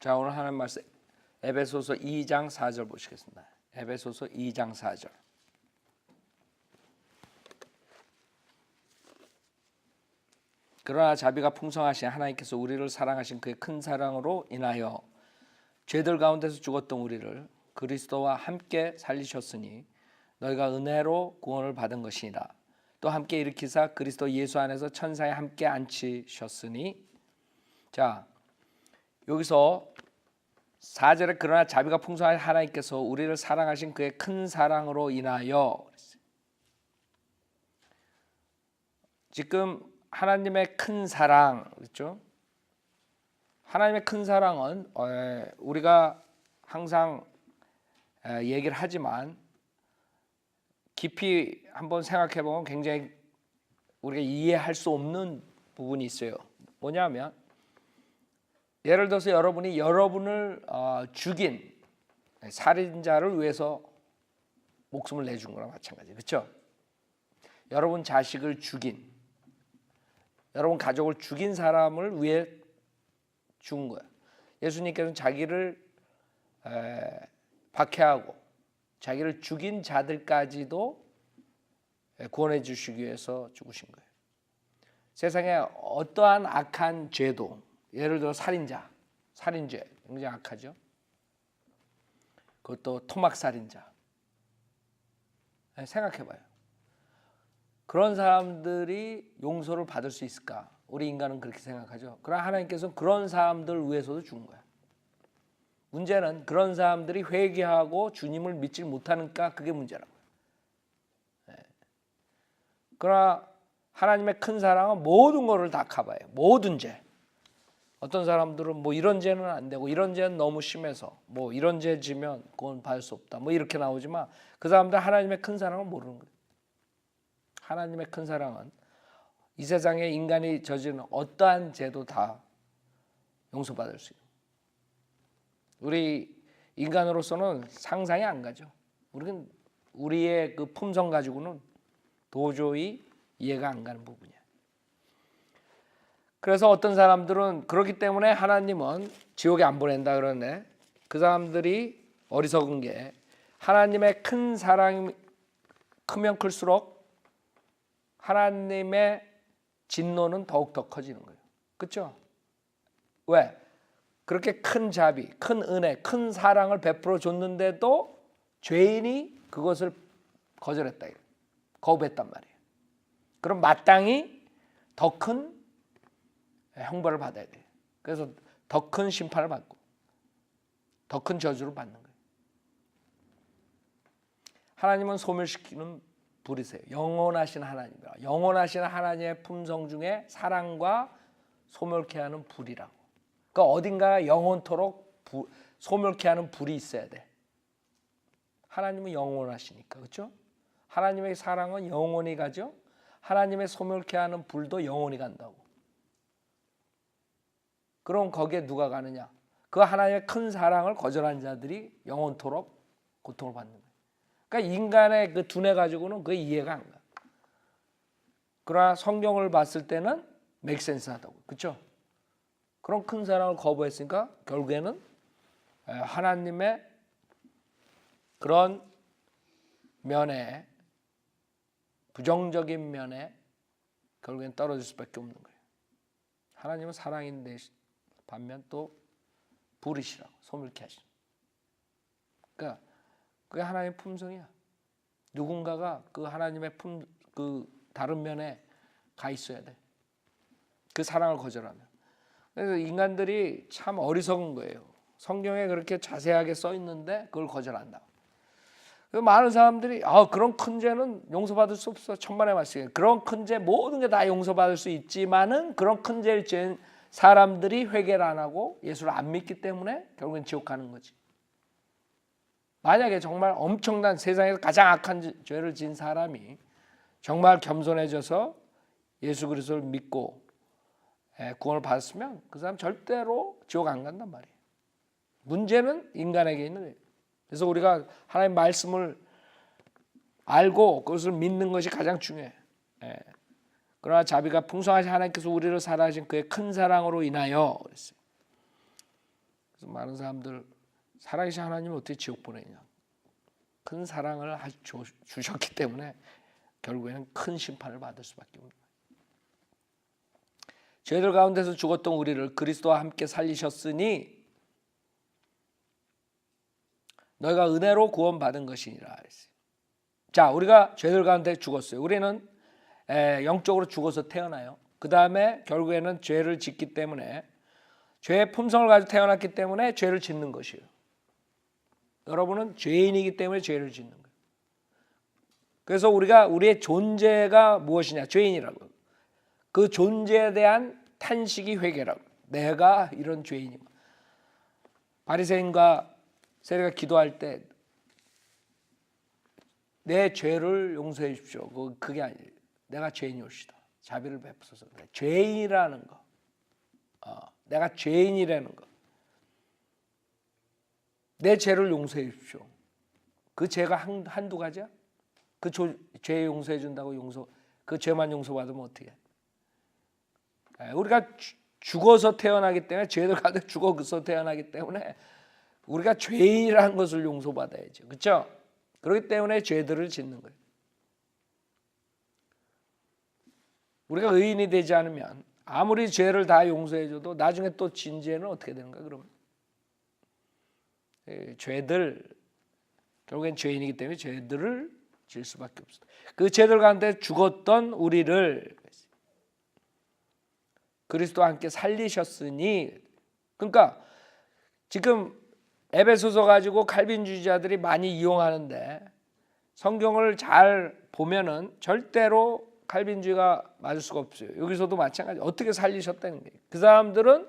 자, 오늘 하나님 말씀 에베소서 2장 4절 보시겠습니다. 에베소서 2장 4절. 그러나 자비가 풍성하신 하나님께서 우리를 사랑하신 그의 큰 사랑으로 인하여 죄들 가운데서 죽었던 우리를 그리스도와 함께 살리셨으니 너희가 은혜로 구원을 받은 것이니라. 또 함께 일으키사 그리스도 예수 안에서 천사에 함께 앉히셨으니. 자, 여기서 4절에 그러나 자비가 풍성하신 하나님께서 우리를 사랑하신 그의 큰 사랑으로 인하여, 지금 하나님의 큰 사랑, 그렇죠? 하나님의 큰 사랑은 우리가 항상 얘기를 하지만 깊이 한번 생각해 보면 굉장히 우리가 이해할 수 없는 부분이 있어요. 뭐냐면 예를 들어서 여러분이 여러분을 죽인 살인자를 위해서 목숨을 내준 거랑 마찬가지예요. 그렇죠? 여러분 자식을 죽인, 여러분 가족을 죽인 사람을 위해 죽은 거야. 예수님께서는 자기를 박해하고 자기를 죽인 자들까지도 구원해 주시기 위해서 죽으신 거예요. 세상에 어떠한 악한 죄도, 예를 들어 살인죄 굉장히 악하죠. 그것도 토막살인자. 생각해봐요. 그런 사람들이 용서를 받을 수 있을까? 우리 인간은 그렇게 생각하죠. 그러나 하나님께서는 그런 사람들 위해서도 죽은 거야. 문제는 그런 사람들이 회개하고 주님을 믿지 못하니까 그게 문제라고요. 그러나 하나님의 큰 사랑은 모든 것을 다 커버해요. 모든 죄. 어떤 사람들은 뭐 이런 죄는 안 되고 이런 죄는 너무 심해서 뭐 이런 죄 지면 그건 받을 수 없다 뭐 이렇게 나오지만 그 사람들 하나님의 큰 사랑을 모르는 거예요. 하나님의 큰 사랑은 이 세상에 인간이 저지른 어떠한 죄도 다 용서받을 수 있어요. 우리 인간으로서는 상상이 안 가죠. 우리는 우리의 그 품성 가지고는 도저히 이해가 안 가는 부분이야. 그래서 어떤 사람들은 그렇기 때문에 하나님은 지옥에 안 보낸다 그러는데, 그 사람들이 어리석은 게 하나님의 큰 사랑이 크면 클수록 하나님의 진노는 더욱더 커지는 거예요. 그렇죠? 왜? 그렇게 큰 자비, 큰 은혜, 큰 사랑을 베풀어 줬는데도 죄인이 그것을 거절했다, 거부했단 말이에요. 그럼 마땅히 더 큰 형벌을 받아야 돼요. 그래서 더 큰 심판을 받고 더 큰 저주를 받는 거예요. 하나님은 소멸시키는 불이세요. 영원하신 하나님이라. 영원하신 하나님의 품성 중에 사랑과 소멸케 하는 불이라고. 그러니까 어딘가 영원토록 소멸케 하는 불이 있어야 돼. 하나님은 영원하시니까, 그렇죠? 하나님의 사랑은 영원히 가죠. 하나님의 소멸케 하는 불도 영원히 간다고. 그럼 거기에 누가 가느냐? 그 하나님의 큰 사랑을 거절한 자들이 영원토록 고통을 받는 거예요. 그러니까 인간의 그 두뇌 가지고는 그게 이해가 안 가. 그러나 성경을 봤을 때는 맥센스하다고, 그렇죠? 그런 큰 사랑을 거부했으니까 결국에는 하나님의 그런 면에, 부정적인 면에 결국엔 떨어질 수밖에 없는 거예요. 하나님은 사랑인데 반면 또 불이시라고, 소멸케 하시죠. 그러니까 그게 하나님의 품성이야. 누군가가 그 하나님의 그 다른 면에 가 있어야 돼. 그 사랑을 거절하면. 그래서 인간들이 참 어리석은 거예요. 성경에 그렇게 자세하게 써 있는데 그걸 거절한다. 많은 사람들이 그런 큰 죄는 용서받을 수 없어. 천만의 말씀이에요. 그런 큰 죄 모든 게 다 용서받을 수 있지만은 그런 큰 죄를 지은 사람들이 회개를 안 하고 예수를 안 믿기 때문에 결국엔 지옥 가는 거지. 만약에 정말 엄청난, 세상에서 가장 악한 죄를 지은 사람이 정말 겸손해져서 예수 그리스도를 믿고 구원을 받았으면 그 사람 절대로 지옥 안 간단 말이에요. 문제는 인간에게 있는 거예요. 그래서 우리가 하나님의 말씀을 알고 그것을 믿는 것이 가장 중요해. 그러나 자비가 풍성하신 하나님께서 우리를 사랑하신 그의 큰 사랑으로 인하여 그랬어요. 그래서 많은 사람들 살아계신 하나님은 어떻게 지옥 보내냐? 큰 사랑을 주셨기 때문에 결국에는 큰 심판을 받을 수밖에 없는 거예요. 죄들 가운데서 죽었던 우리를 그리스도와 함께 살리셨으니 너희가 은혜로 구원받은 것이니라. 자, 우리가 죄들 가운데 죽었어요. 우리는 영적으로 죽어서 태어나요. 그 다음에 결국에는 죄를 짓기 때문에 죄의 품성을 가지고 태어났기 때문에 죄를 짓는 것이에요. 여러분은 죄인이기 때문에 죄를 짓는 거예요. 그래서 우리의 존재가 무엇이냐? 죄인이라고. 그 존재에 대한 탄식이 회개라고. 내가 이런 죄인이고. 바리새인과 세리가 기도할 때 내 죄를 용서해 주십시오. 그게 아니에요. 내가 죄인이옵시다. 자비를 베푸소서. 그래. 죄인이라는 거. 내가 죄인이라는 거. 내 죄를 용서해 주십시오. 그 죄가 한두 가지야? 그 죄 용서해 준다고 그 죄만 용서받으면 어떻게 해? 우리가 죽어서 태어나기 때문에 죄들 가운데 죽어서 태어나기 때문에 우리가 죄인이라는 것을 용서받아야죠. 그렇죠? 그렇기 때문에 죄들을 짓는 거예요. 우리가 의인이 되지 않으면 아무리 죄를 다 용서해줘도 나중에 또 진 죄는 어떻게 되는가 그러면? 죄들, 결국엔 죄인이기 때문에 죄들을 질 수밖에 없어요. 그 죄들 가운데 죽었던 우리를 그리스도와 함께 살리셨으니, 그러니까 지금 에베소서 가지고 칼빈주의자들이 많이 이용하는데 성경을 잘 보면은 절대로 칼빈주의가 맞을 수가 없어요. 여기서도 마찬가지. 어떻게 살리셨다는 거예요. 그 사람들은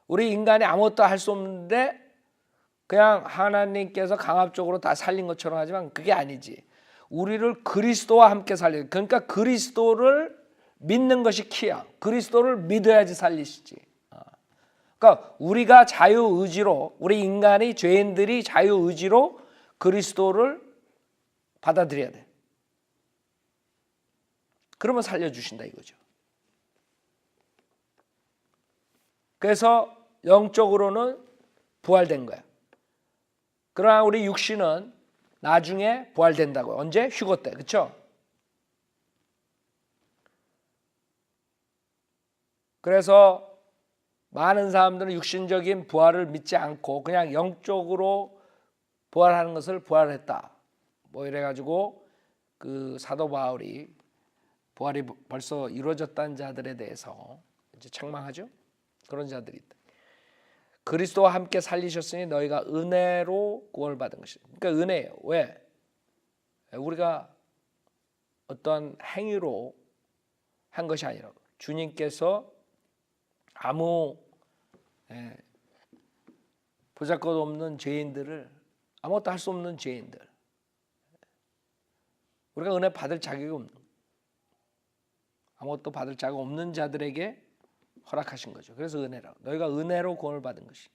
우리 인간이 아무것도 할 수 없는데 그냥 하나님께서 강압적으로 다 살린 것처럼 하지만 그게 아니지. 우리를 그리스도와 함께 살려. 그러니까 그리스도를 믿는 것이 키야. 그리스도를 믿어야지 살리시지. 그러니까 우리가 자유의지로, 우리 인간이, 죄인들이 자유의지로 그리스도를 받아들여야 돼. 그러면 살려주신다 이거죠. 그래서 영적으로는 부활된 거야. 그러나 우리 육신은 나중에 부활된다고요. 언제? 휴거 때. 그렇죠? 그래서 많은 사람들은 육신적인 부활을 믿지 않고 그냥 영적으로 부활하는 것을 부활했다. 뭐 이래가지고 그 사도 바울이 부활이 벌써 이루어졌다는 자들에 대해서 이제 책망하죠. 그런 자들이 있다. 그리스도와 함께 살리셨으니 너희가 은혜로 구원을 받은 것이다. 그러니까 은혜예요. 왜? 우리가 어떠한 행위로 한 것이 아니라 주님께서 아무 보잘것 없는 죄인들을, 아무것도 할 수 없는 죄인들, 우리가 은혜 받을 자격이 없는, 아무것도 받을 자격 없는 자들에게 허락하신 거죠. 그래서 은혜라고. 너희가 은혜로 구원을 받은 것이.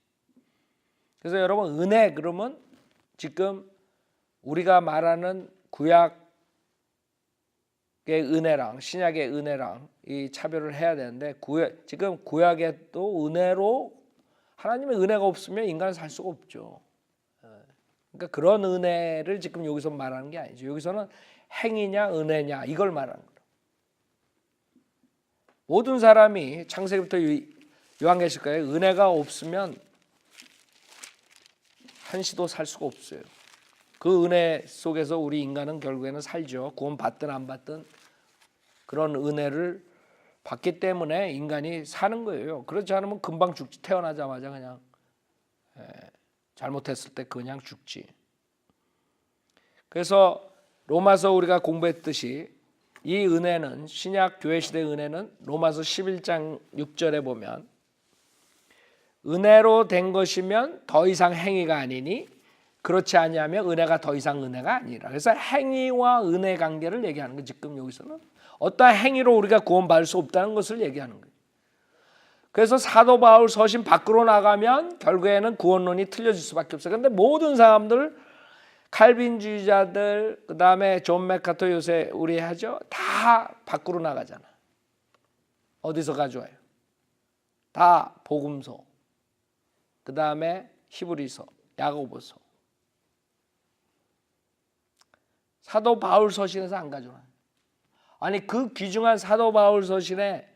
그래서 여러분 은혜 그러면 지금 우리가 말하는 구약의 은혜랑 신약의 은혜랑 이 차별을 해야 되는데 지금 구약에 또 은혜로 하나님의 은혜가 없으면 인간은 살 수가 없죠. 그러니까 그런 은혜를 지금 여기서 말하는 게 아니죠. 여기서는 행위냐 은혜냐 이걸 말하는 거예요. 모든 사람이 창세기부터 요한계시까지 은혜가 없으면 한시도 살 수가 없어요. 그 은혜 속에서 우리 인간은 결국에는 살죠. 구원 받든 안 받든 그런 은혜를 받기 때문에 인간이 사는 거예요. 그렇지 않으면 금방 죽지. 태어나자마자 그냥 잘못했을 때 그냥 죽지. 그래서 로마서 우리가 공부했듯이 이 은혜는 신약 교회 시대의 은혜는 로마서 11장 6절에 보면 은혜로 된 것이면 더 이상 행위가 아니니 그렇지 아니하면 은혜가 더 이상 은혜가 아니라. 그래서 행위와 은혜 관계를 얘기하는 거. 지금 여기서는 어떠한 행위로 우리가 구원받을 수 없다는 것을 얘기하는 거예요. 그래서 사도 바울 서신 밖으로 나가면 결국에는 구원론이 틀려질 수밖에 없어요. 그런데 모든 사람들, 칼빈주의자들, 그 다음에 존 맥카터 요새 우리 하죠. 다 밖으로 나가잖아. 어디서 가져와요? 다 복음서. 그 다음에 히브리서, 야고보서. 사도 바울 서신에서 안 가져와. 아니 그 귀중한 사도 바울 서신에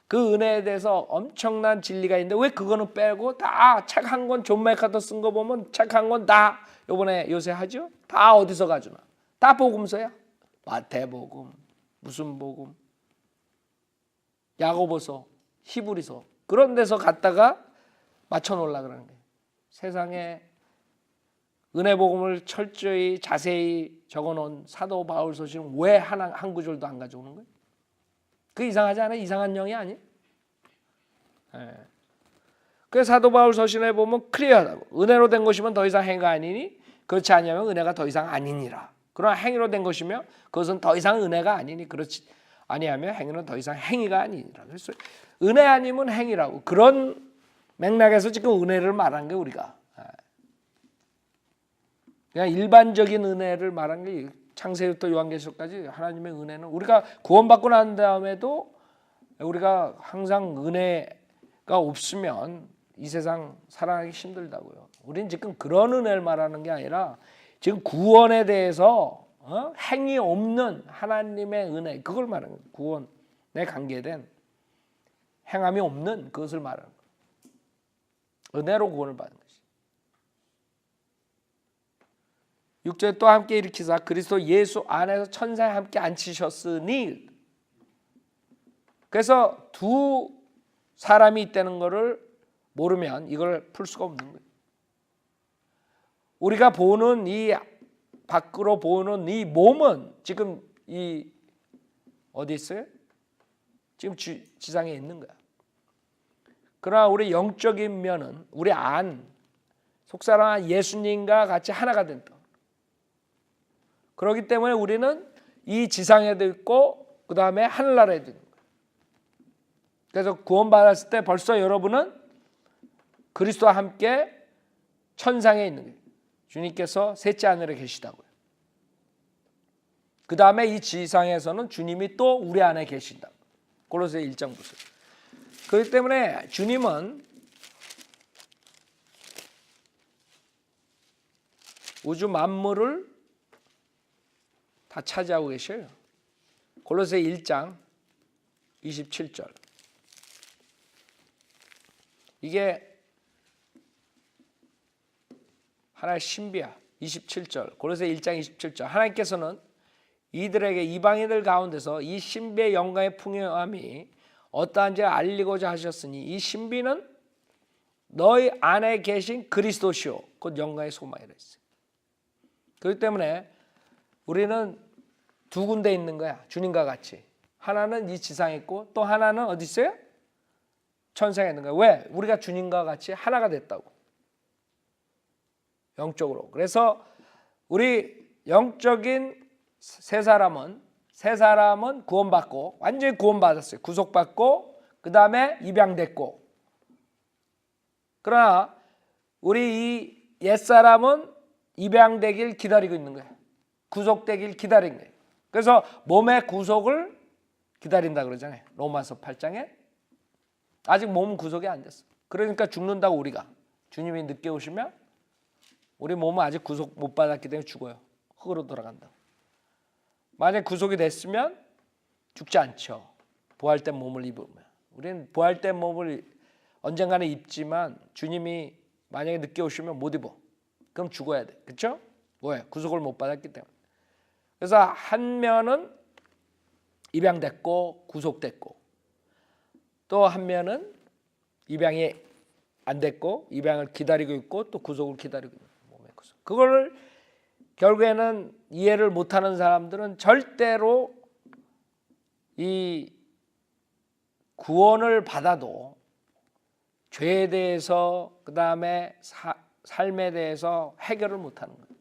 그 은혜에 대해서 엄청난 진리가 있는데 왜 그거는 빼고 다 책 한 권 존 맥카터 쓴 거 보면 책 한 권 다 요번에 요새 하죠? 다 어디서 가져나? 다 복음서야. 마태복음, 무슨 복음, 야고보서, 히브리서 그런 데서 갖다가 맞춰 놓으려 그러는 거예요. 세상에 은혜 복음을 철저히 자세히 적어놓은 사도 바울 서신은 왜 한 구절도 안 가져오는 거예요? 그 이상하지 않아요? 이상한 영이 아니에요? 네. 그래서 사도 바울 서신에 보면 클리어하다고. 은혜로 된 것이면 더 이상 행위가 아니니 그렇지 않으면 은혜가 더 이상 아니니라. 그러나 행위로 된 것이면 그것은 더 이상 은혜가 아니니 그렇지 아니하면 행위는 더 이상 행위가 아니니라. 그래서 은혜 아니면 행위라고. 그런 맥락에서 지금 은혜를 말한 게 우리가 그냥 일반적인 은혜를 말한 게 창세기부터 요한계시록까지 하나님의 은혜는 우리가 구원받고 난 다음에도 우리가 항상 은혜가 없으면 이 세상 살아가기 힘들다고요. 우리는 지금 그런 은혜를 말하는 게 아니라 지금 구원에 대해서 행위 없는 하나님의 은혜 그걸 말하는 거예요. 구원에 관계된 행함이 없는 그것을 말하는 거예요. 은혜로 구원을 받는 것이. 6절에 또 함께 일으키사 그리스도 예수 안에서 천사에 함께 앉히셨으니 그래서 두 사람이 있다는 것을 모르면 이걸 풀 수가 없는 거예요. 우리가 보는 이 밖으로 보는 이 몸은 지금 이 어디 있어요? 지금 지상에 있는 거야. 그러나 우리 영적인 면은 우리 안 속사랑한 예수님과 같이 하나가 된다. 그렇기 때문에 우리는 이 지상에도 있고 그 다음에 하늘나라에도 있는 거예요. 그래서 구원받았을 때 벌써 여러분은 그리스도와 함께 천상에 있는 거예요. 주님께서 셋째 하늘에 계시다고요. 그 다음에 이 지상에서는 주님이 또 우리 안에 계신다. 골로새 1장 보세요. 그렇기 때문에 주님은 우주 만물을 다 차지하고 계셔요. 골로새 1장 27절. 이게 하나의 신비야. 27절. 골로새 1장 27절. 하나님께서는 이들에게 이방인들 가운데서 이 신비의 영광의 풍요함이 어떠한지 알리고자 하셨으니 이 신비는 너희 안에 계신 그리스도시요 곧 영광의 소망이라 했어요. 그렇기 때문에 우리는 두 군데 있는 거야. 주님과 같이. 하나는 이 지상에 있고 또 하나는 어디 있어요? 천상에 있는 거야. 왜? 우리가 주님과 같이 하나가 됐다고. 영적으로. 그래서 우리 영적인 세 사람은 구원받고 완전히 구원받았어요. 구속받고 그 다음에 입양됐고. 그러나 우리 이 옛사람은 입양되길 기다리고 있는 거예요. 구속되길 기다린 거예요. 그래서 몸의 구속을 기다린다 그러잖아요. 로마서 8장에. 아직 몸은 구속이 안 됐어. 그러니까 죽는다고 우리가. 주님이 늦게 오시면 우리 몸은 아직 구속 못 받았기 때문에 죽어요. 흙으로 돌아간다. 만약 구속이 됐으면 죽지 않죠. 부활된 몸을 입으면. 우리는 부활된 몸을 언젠가는 입지만 주님이 만약에 늦게 오시면 못 입어. 그럼 죽어야 돼. 그렇죠? 왜? 구속을 못 받았기 때문에. 그래서 한 면은 입양됐고 구속됐고 또 한 면은 입양이 안 됐고 입양을 기다리고 있고 또 구속을 기다리고 있는 몸의 구속. 그걸 결국에는 이해를 못하는 사람들은 절대로 이 구원을 받아도 죄에 대해서 그 다음에 삶에 대해서 해결을 못하는 거예요.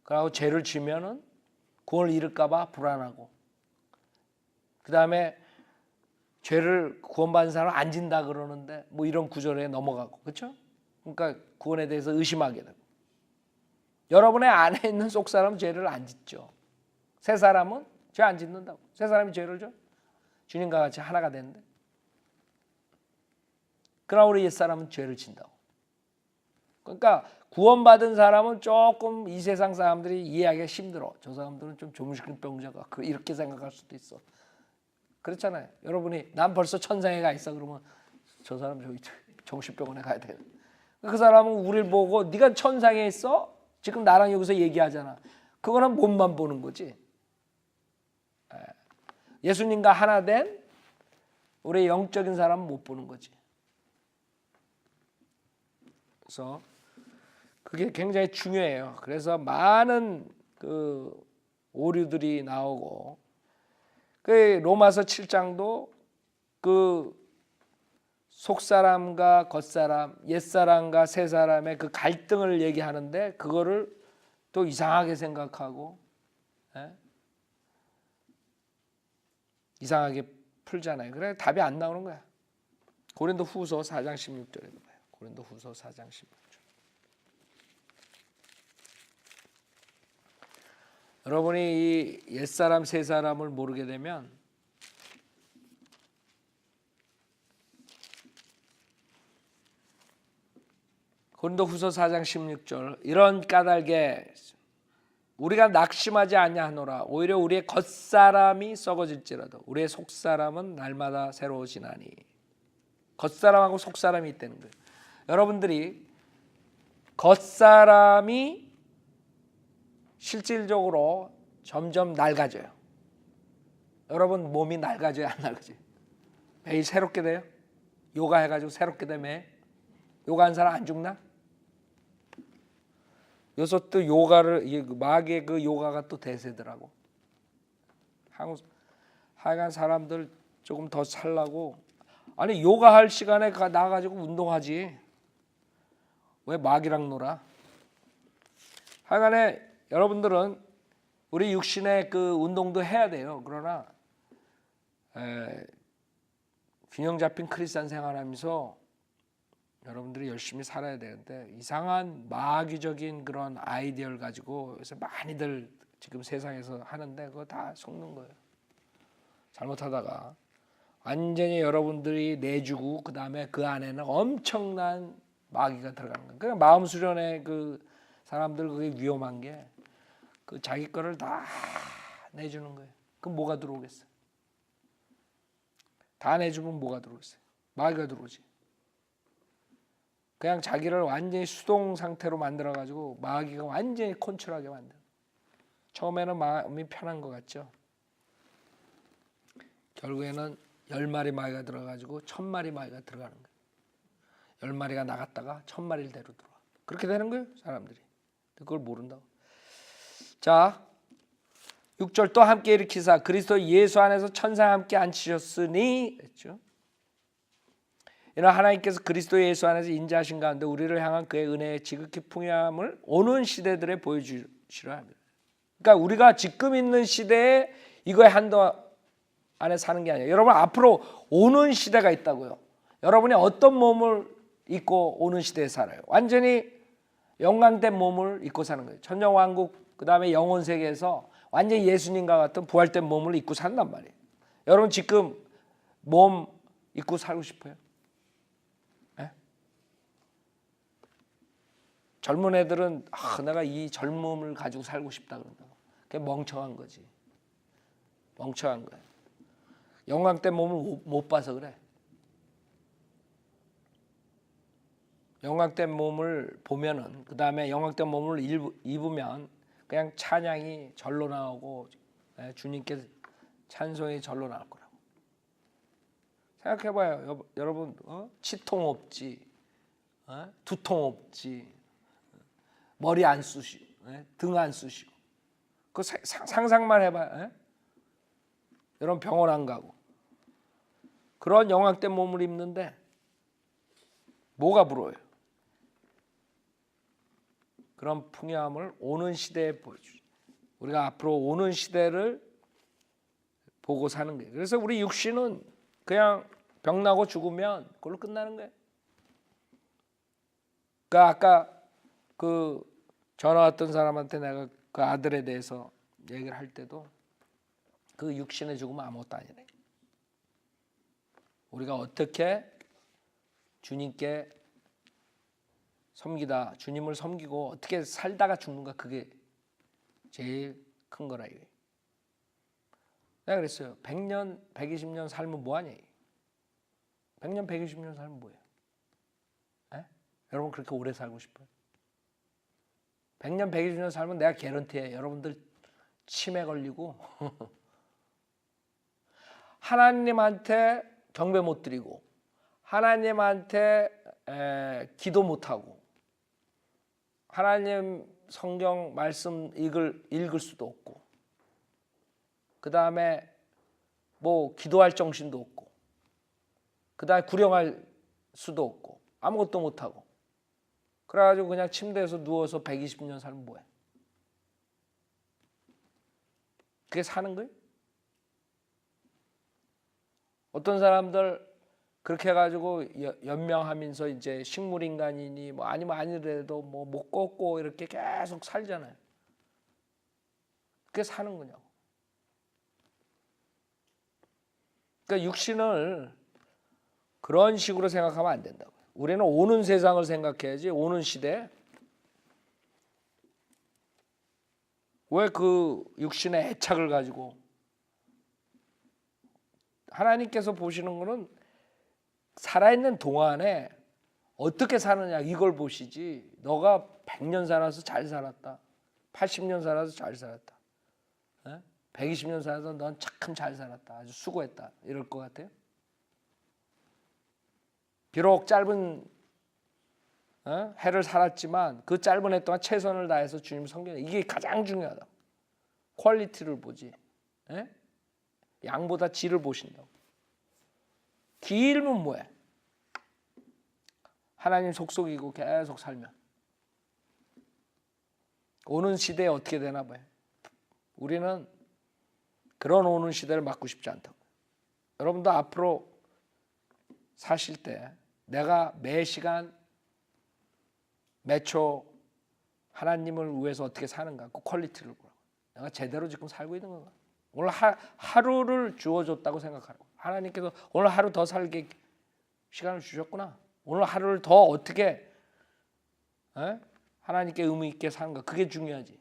그리고 죄를 지면은 구원을 잃을까봐 불안하고 그 다음에 죄를 구원받은 사람은 안 진다 그러는데 뭐 이런 구절에 넘어가고 그렇죠? 그러니까 구원에 대해서 의심하게 되고 여러분의 안에 있는 속 사람은 죄를 안 짓죠. 새 사람은 죄 안 짓는다고. 새 사람이 죄를 져? 주님과 같이 하나가 되는데 그러나 우리 옛사람은 죄를 진다고. 그러니까 구원받은 사람은 조금 이 세상 사람들이 이해하기가 힘들어. 저 사람들은 좀 정신병자가 이렇게 생각할 수도 있어. 그렇잖아요. 여러분이 난 벌써 천상에 가 있어 그러면 저 사람 저기 정신병원에 가야 돼. 그 사람은 우리를 보고 네가 천상에 있어? 지금 나랑 여기서 얘기하잖아. 그거는 몸만 보는 거지. 예수님과 하나 된 우리 영적인 사람은 못 보는 거지. 그래서 그게 굉장히 중요해요. 그래서 많은 그 오류들이 나오고 그 로마서 7장도 그 속사람과 겉사람, 옛사람과 새사람의 그 갈등을 얘기하는데 그거를 또 이상하게 생각하고 이상하게 풀잖아요. 그래 답이 안 나오는 거야. 고린도 후서 4장 16절에 봐요. 고린도 후서 4장 16절. 여러분이 이 옛사람 새사람을 모르게 되면 고린도후서 4장 16절 이런 까닭에 우리가 낙심하지 아니하노라. 오히려 우리의 겉사람이 썩어질지라도 우리의 속사람은 날마다 새로워지나니. 겉사람하고 속사람이 있다는 거예요. 여러분들이 겉사람이 실질적으로 점점 낡아져요. 여러분 몸이 낡아져요, 안 낡아져요? 매일 새롭게 돼요? 요가 해가지고 새롭게 되면 요가 한 사람 안 죽나? 요새 또 요가를 마귀의 그 요가가 또 대세더라고. 하여간 사람들 조금 더 살라고 아니 요가 할 시간에 나가가지고 운동하지. 왜 마귀랑 놀아? 하여간에 여러분들은 우리 육신의 그 운동도 해야 돼요. 그러나 균형 잡힌 크리스찬 생활하면서 여러분들이 열심히 살아야 되는데 이상한 마귀적인 그런 아이디어를 가지고 요새 많이들 지금 세상에서 하는데 그거 다 속는 거예요. 잘못하다가 완전히 여러분들이 내주고 그 다음에 그 안에는 엄청난 마귀가 들어가는 거예요. 그러니까 마음 수련의 그 사람들 그게 위험한 게 그 자기 거를 다 내주는 거예요. 그럼 뭐가 들어오겠어요? 다 내주면 뭐가 들어오겠어요? 마귀가 들어오지. 그냥 자기를 완전히 수동 상태로 만들어 가지고 마귀가 완전히 컨트롤하게 만들어. 처음에는 마음이 편한 것 같죠. 결국에는 10마리 마귀가 들어가지고 1000마리 마귀가 들어가는 거예요. 10마리가 나갔다가 1000마리를 데리고 들어와. 그렇게 되는 거예요, 사람들이. 그걸 모른다고. 자, 6절 또 함께 일으키사 그리스도 예수 안에서 천사 함께 앉히셨으니 했죠. 이는 하나님께서 그리스도 예수 안에서 인자하신 가운데 우리를 향한 그의 은혜의 지극히 풍요함을 오는 시대들에 보여주시라 합니다. 그러니까 우리가 지금 있는 시대에 이거의 한도 안에 사는 게 아니에요. 여러분 앞으로 오는 시대가 있다고요. 여러분이 어떤 몸을 입고 오는 시대에 살아요. 완전히 영광된 몸을 입고 사는 거예요. 천정왕국 그 다음에 영혼 세계에서 완전히 예수님과 같은 부활된 몸을 입고 산단 말이에요. 여러분 지금 몸 입고 살고 싶어요? 네? 젊은 애들은 내가 이 젊음을 가지고 살고 싶다 그런다고. 그게 멍청한 거지. 멍청한 거예요. 영광된 몸을 못 봐서 그래. 영광된 몸을 보면은 그 다음에 영광된 몸을 입으면 그냥 찬양이 절로 나오고 주님께 찬송이 절로 나올 거라고. 생각해봐요, 여러분. 치통 없지, 두통 없지, 머리 안 쑤시고, 등 안 쑤시고. 그 상상만 해봐요. 여러분 병원 안 가고 그런 영광된 몸을 입는데 뭐가 부러워요? 그런 풍요함을 오는 시대에 보여주죠. 우리가 앞으로 오는 시대를 보고 사는 거예요. 그래서 우리 육신은 그냥 병나고 죽으면 그걸로 끝나는 거예요. 그러니까 아까 그 전화 왔던 사람한테 내가 그 아들에 대해서 얘기를 할 때도 그 육신에 죽으면 아무것도 아니래. 우리가 어떻게 주님께 섬기다, 주님을 섬기고 어떻게 살다가 죽는가, 그게 제일 큰 거라 이거예요. 내가 그랬어요. 100년, 120년 살면 뭐하냐. 100년, 120년 살면 뭐예요? 에? 여러분 그렇게 오래 살고 싶어요? 100년, 120년 살면 내가 개런티해. 여러분들 치매 걸리고 하나님한테 경배 못 드리고 하나님한테 기도 못하고 하나님 성경 말씀 읽을 수도 없고 그 다음에 뭐 기도할 정신도 없고 그 다음에 구령할 수도 없고 아무것도 못하고 그래가지고 그냥 침대에서 누워서 120년 살면 뭐해? 그게 사는 거예요? 어떤 사람들 그렇게 해가지고 연명하면서 이제 식물인간이니 뭐 아니면 아니래도 뭐 못 걷고 이렇게 계속 살잖아요. 그게 사는 거냐고. 그러니까 육신을 그런 식으로 생각하면 안 된다고요. 우리는 오는 세상을 생각해야지. 오는 시대. 왜 그 육신의 애착을 가지고 하나님께서 보시는 거는 살아있는 동안에 어떻게 사느냐 이걸 보시지 너가 100년 살아서 잘 살았다 80년 살아서 잘 살았다 120년 살아서 넌 참 잘 살았다 아주 수고했다 이럴 것 같아요? 비록 짧은 해를 살았지만 그 짧은 해 동안 최선을 다해서 주님 섬기는 이게 가장 중요하다. 퀄리티를 보지 양보다 질을 보신다고. 길면 뭐해? 하나님 속속이고 계속 살면 오는 시대에 어떻게 되나 봐요. 우리는 그런 오는 시대를 맞고 싶지 않다고. 여러분도 앞으로 사실 때 내가 매 시간 매초 하나님을 위해서 어떻게 사는가 그 퀄리티를 보라고. 내가 제대로 지금 살고 있는 건가. 오늘 하루를 주어줬다고 생각하라고. 하나님께서 오늘 하루 더 살게 시간을 주셨구나. 오늘 하루를 더 어떻게 하나님께 의미 있게 사는가 그게 중요하지.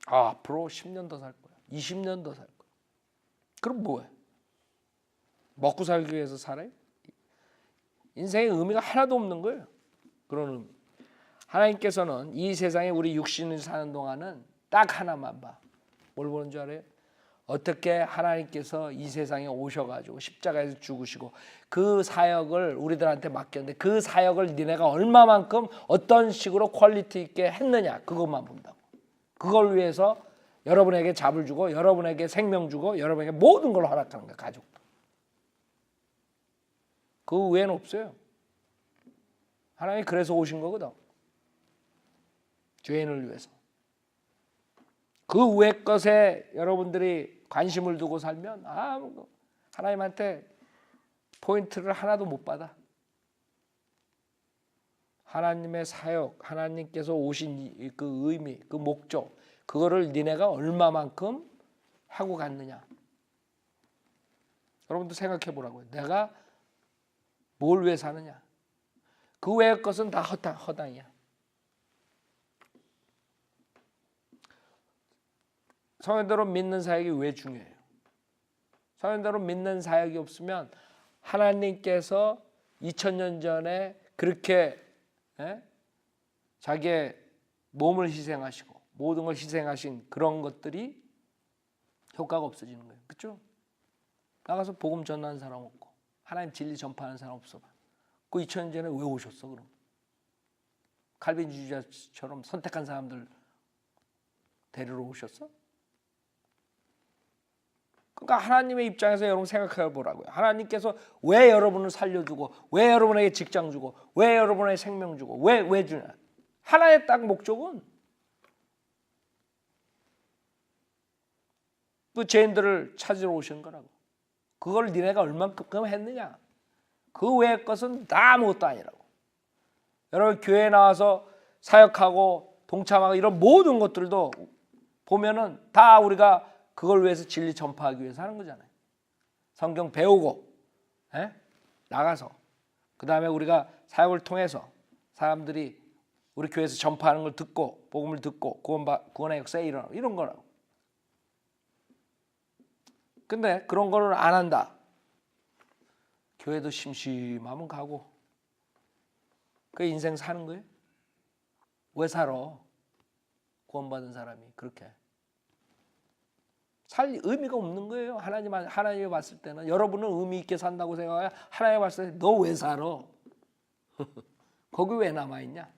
앞으로 10년 더 살 거야. 20년 더 살 거야. 그럼 뭐해? 먹고 살기 위해서 살아요? 인생의 의미가 하나도 없는 거예요. 그런 의미. 하나님께서는 이 세상에 우리 육신을 사는 동안은 딱 하나만 봐. 뭘 보는 줄 알아요? 어떻게 하나님께서 이 세상에 오셔가지고 십자가에서 죽으시고 그 사역을 우리들한테 맡겼는데 그 사역을 니네가 얼마만큼 어떤 식으로 퀄리티 있게 했느냐 그것만 본다고. 그걸 위해서 여러분에게 잡을 주고 여러분에게 생명 주고 여러분에게 모든 걸 허락하는 거야. 가족도. 그 외에는 없어요. 하나님이 그래서 오신 거거든. 죄인을 위해서. 그 외의 것에 여러분들이 관심을 두고 살면 하나님한테 포인트를 하나도 못 받아. 하나님의 사역, 하나님께서 오신 그 의미, 그 목적 그거를 니네가 얼마만큼 하고 갔느냐. 여러분도 생각해 보라고요. 내가 뭘 위해 사느냐. 그 외의 것은 다 허당이야. 성현대로 믿는 사역이 왜 중요해요? 성현대로 믿는 사역이 없으면 하나님께서 2000년 전에 그렇게 자기의 몸을 희생하시고 모든 걸 희생하신 그런 것들이 효과가 없어지는 거예요. 그렇죠? 나가서 복음 전하는 사람 없고 하나님 진리 전파하는 사람 없어. 그 2000년 전에 왜 오셨어 그럼? 칼빈주의자처럼 선택한 사람들 데리러 오셨어? 그러니까 하나님의 입장에서 여러분 생각해 보라고요. 하나님께서 왜 여러분을 살려주고 왜 여러분에게 직장 주고 왜 여러분에게 생명 주고 왜 주냐. 하나의 딱 목적은 그 죄인들을 찾으러 오신 거라고. 그걸 니네가 얼만큼 했느냐. 그 외의 것은 다 아무것도 아니라고. 여러분 교회에 나와서 사역하고 동참하고 이런 모든 것들도 보면은 다 우리가 그걸 위해서 진리 전파하기 위해서 하는 거잖아요. 성경 배우고 나가서 그 다음에 우리가 사역을 통해서 사람들이 우리 교회에서 전파하는 걸 듣고 복음을 듣고 구원의 역사에 일어나고 이런 거라고. 근데 그런 거를 안 한다. 교회도 심심하면 가고. 그 인생 사는 거예요? 왜 살아? 구원받은 사람이 그렇게 살 의미가 없는 거예요. 하나님이 봤을 때는 여러분은 의미 있게 산다고 생각해요. 하나님이 봤을 때 너 왜 살아? 거기 왜 남아 있냐?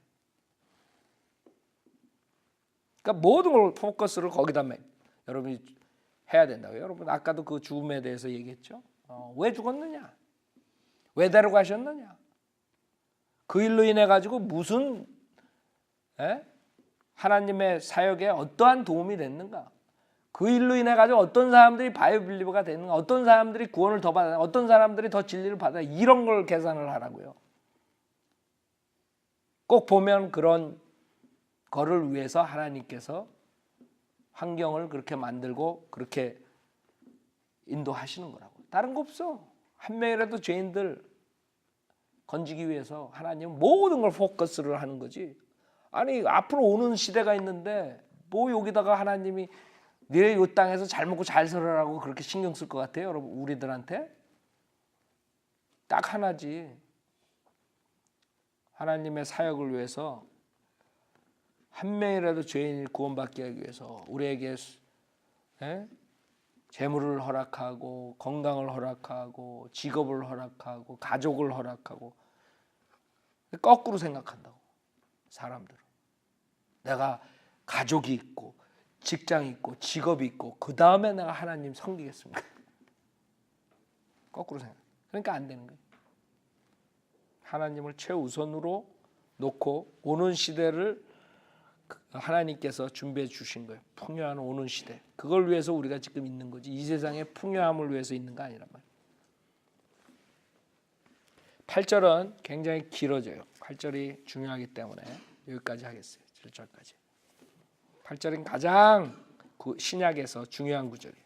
그러니까 모든 걸 포커스를 거기다 여러분이 해야 된다고요. 여러분 아까도 그 죽음에 대해서 얘기했죠. 왜 죽었느냐? 왜 데려가셨느냐? 그 일로 인해 가지고 무슨 하나님의 사역에 어떠한 도움이 됐는가? 그 일로 인해 가지고 어떤 사람들이 바이오빌리버가 됐는가? 어떤 사람들이 구원을 더 받아? 어떤 사람들이 더 진리를 받아? 이런 걸 계산을 하라고요. 꼭 보면 그런 거를 위해서 하나님께서 환경을 그렇게 만들고 그렇게 인도하시는 거라고. 다른 거 없어. 한 명이라도 죄인들 건지기 위해서 하나님은 모든 걸 포커스를 하는 거지. 아니 앞으로 오는 시대가 있는데 뭐 여기다가 하나님이 네 이 땅에서 잘 먹고 잘 살아라고 그렇게 신경 쓸 것 같아요, 여러분? 우리들한테 딱 하나지. 하나님의 사역을 위해서 한 명이라도 죄인이 구원받게 하기 위해서 우리에게 재물을 허락하고 건강을 허락하고 직업을 허락하고 가족을 허락하고 거꾸로 생각한다고. 사람들은 내가 가족이 있고 직장이 있고 직업이 있고 그 다음에 내가 하나님 섬기겠습니다. 거꾸로 생각. 그러니까 안 되는 거예요. 하나님을 최우선으로 놓고 오는 시대를 하나님께서 준비해 주신 거예요. 풍요한 오는 시대. 그걸 위해서 우리가 지금 있는 거지. 이 세상의 풍요함을 위해서 있는 거 아니란 말이에요. 8절은 굉장히 길어져요. 8절이 중요하기 때문에 여기까지 하겠어요. 7절까지. 8절은 가장 신약에서 중요한 구절이에요.